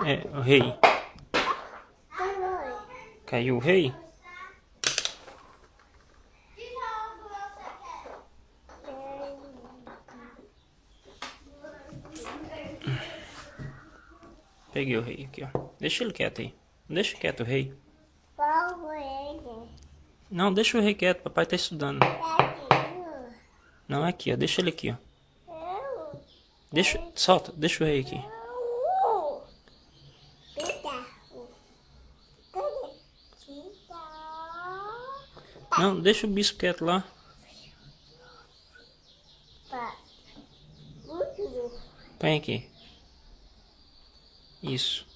É, o rei. Caiu o rei? Peguei o rei aqui, ó. Deixa ele quieto aí. Deixa quieto o rei. Não, deixa o rei quieto. Papai tá estudando. Não, é aqui, ó. Deixa ele aqui, ó. Deixa, solta. Deixa o rei aqui. Não, deixa o bispo quieto lá. Põe aqui. Isso.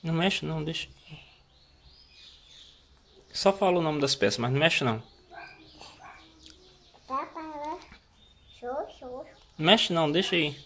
Não mexe não, deixa. Só fala o nome das peças, mas não mexe não. Não mexe não, deixa aí.